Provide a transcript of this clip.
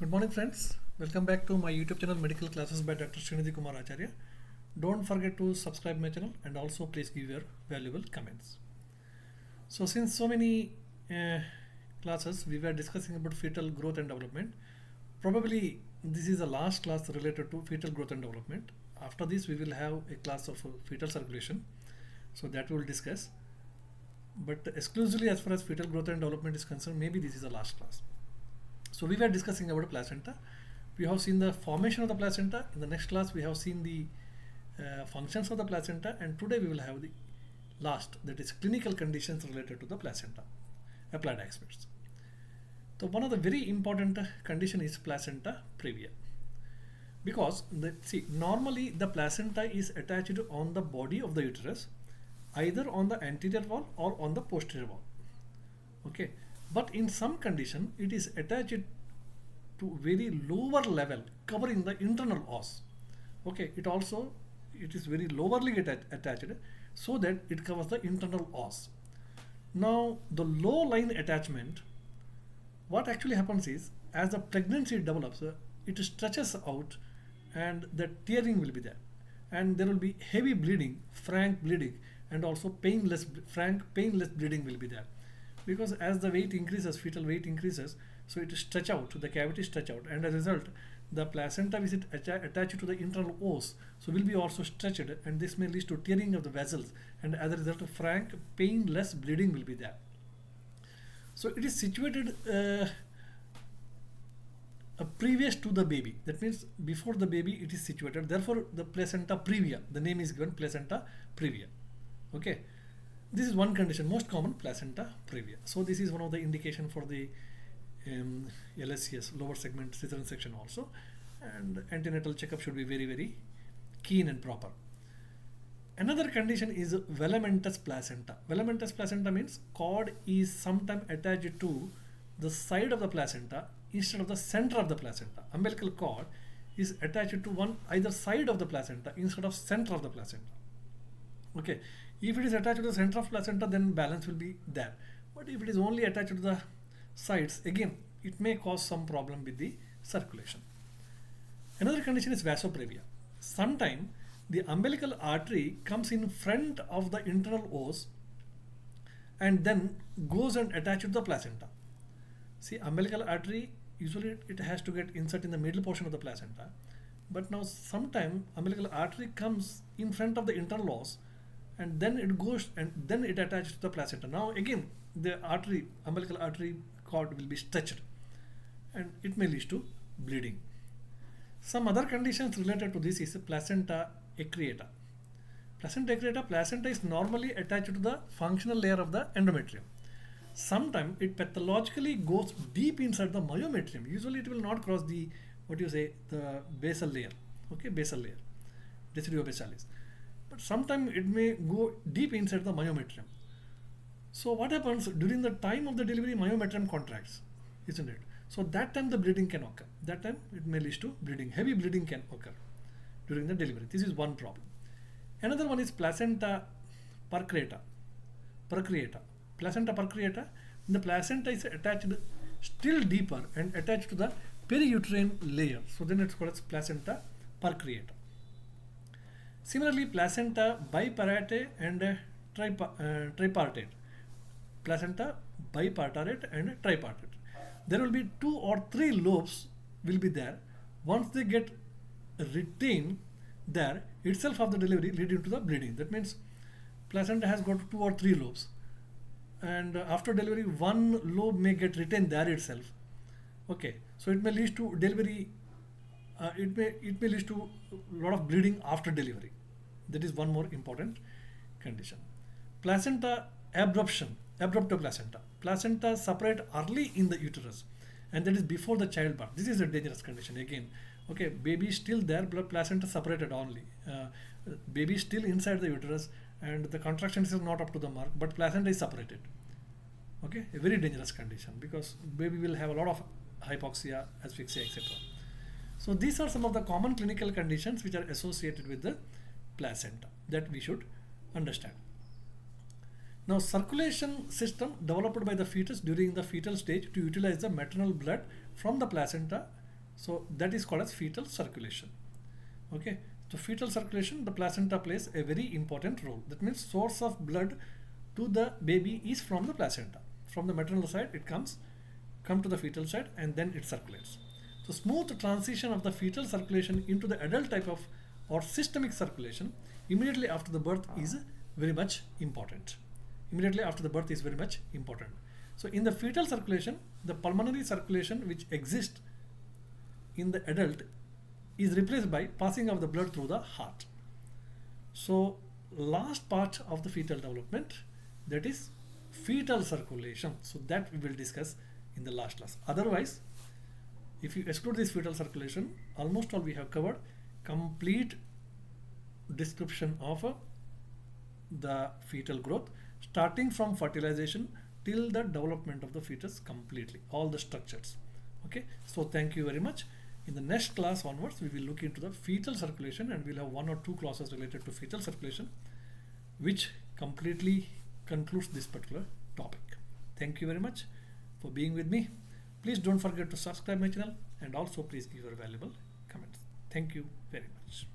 Good morning friends, welcome back to my YouTube channel Medical Classes by Dr. Srinidhi Kumar Acharya. Don't forget to subscribe my channel and also please give your valuable comments. So since so many classes we were discussing about fetal growth and development, probably this is the last class related to fetal growth and development. After this we will have a class of fetal circulation, so that we will discuss, but exclusively as far as fetal growth and development is concerned, maybe this is the last class. So we were discussing about placenta. We have seen the formation of the placenta. In the next class we have seen the functions of the placenta, and today we will have the last, that is clinical conditions related to the placenta, applied aspects. So one of the very important condition is placenta previa, because normally the placenta is attached on the body of the uterus, either on the anterior wall or on the posterior wall. Okay, but in some condition it is attached to very lower level covering the internal os. Okay, it is very lowerly attached so that it covers the internal os. Now the low line attachment, what actually happens is, as the pregnancy develops, it stretches out and the tearing will be there, and there will be heavy bleeding, frank bleeding, and also frank painless bleeding will be there, because as the weight increases, fetal weight increases, so it stretch out, the cavity stretch out, and as a result the placenta which is attached to the internal os, so will be also stretched, and this may lead to tearing of the vessels, and as a result frank painless bleeding will be there. So it is situated previous to the baby, that means before the baby it is situated, therefore the placenta previa, the name is given placenta previa. Okay, this is one condition, most common, placenta previa. So this is one of the indication for the LSCS, lower segment cesarean section also, and antenatal checkup should be very keen and proper. Another condition is velamentous placenta. Velamentous placenta means cord is sometimes attached to the side of the placenta instead of the center of the placenta. Umbilical cord is attached to either side of the placenta instead of center of the placenta. Okay, if it is attached to the center of placenta, then balance will be there, but if it is only attached to the sides, again it may cause some problem with the circulation. Another condition is vasoprevia. Sometimes the umbilical artery comes in front of the internal os and then goes and attaches to the placenta. See, umbilical artery, usually it has to get insert in the middle portion of the placenta, but now sometimes umbilical artery comes in front of the internal os and then it goes and then it attaches to the placenta. Now again the umbilical artery cord will be stretched and it may lead to bleeding. Some other conditions related to this is placenta accreta. Placenta is normally attached to the functional layer of the endometrium. Sometimes it pathologically goes deep inside the myometrium. Usually it will not cross the the basal layer. Okay, basal layer, decidiobasalis. But sometimes it may go deep inside the myometrium. So what happens during the time of the delivery, myometrium contracts, isn't it? So that time the bleeding can occur. That time it may lead to bleeding. Heavy bleeding can occur during the delivery. This is one problem. Another one is placenta percreta. Placenta percreta. The placenta is attached still deeper and attached to the periuterine layer. So then it's called as placenta percreta. Similarly, placenta bipartite and tripartite. Placenta bipartite and tripartite. There will be 2 or 3 lobes will be there. Once they get retained there itself of the delivery, leading to the bleeding. That means placenta has got 2 or 3 lobes, and after delivery one lobe may get retained there itself. Okay, so it may lead to delivery. It may lead to a lot of bleeding after delivery. That is one more important condition. Placenta abrupto placenta. Placenta separate early in the uterus, and that is before the childbirth. This is a dangerous condition again. Okay, baby is still there, but placenta separated only. Baby is still inside the uterus and the contractions is not up to the mark, but placenta is separated. Okay, a very dangerous condition, because baby will have a lot of hypoxia, asphyxia, etc. So these are some of the common clinical conditions which are associated with the placenta that we should understand. Now, circulation system developed by the fetus during the fetal stage to utilize the maternal blood from the placenta So that is called as fetal circulation. Okay, so fetal circulation, the placenta plays a very important role. That means source of blood to the baby is from the placenta. From the maternal side, it come to the fetal side, and then it circulates. So smooth transition of the fetal circulation into the adult type of or systemic circulation immediately after the birth is very much important. Immediately after the birth is very much important. So in the fetal circulation, the pulmonary circulation which exists in the adult is replaced by passing of the blood through the heart. So last part of the fetal development, that is fetal circulation. So that we will discuss in the last class. Otherwise, if you exclude this fetal circulation, almost all we have covered complete description of the fetal growth, starting from fertilization till the development of the fetus completely, all the structures. Okay, so thank you very much. In the next class onwards, we will look into the fetal circulation, and we'll have 1 or 2 classes related to fetal circulation, which completely concludes this particular topic. Thank you very much for being with me. Please don't forget to subscribe my channel, and also please give your valuable comments. Thank you very much.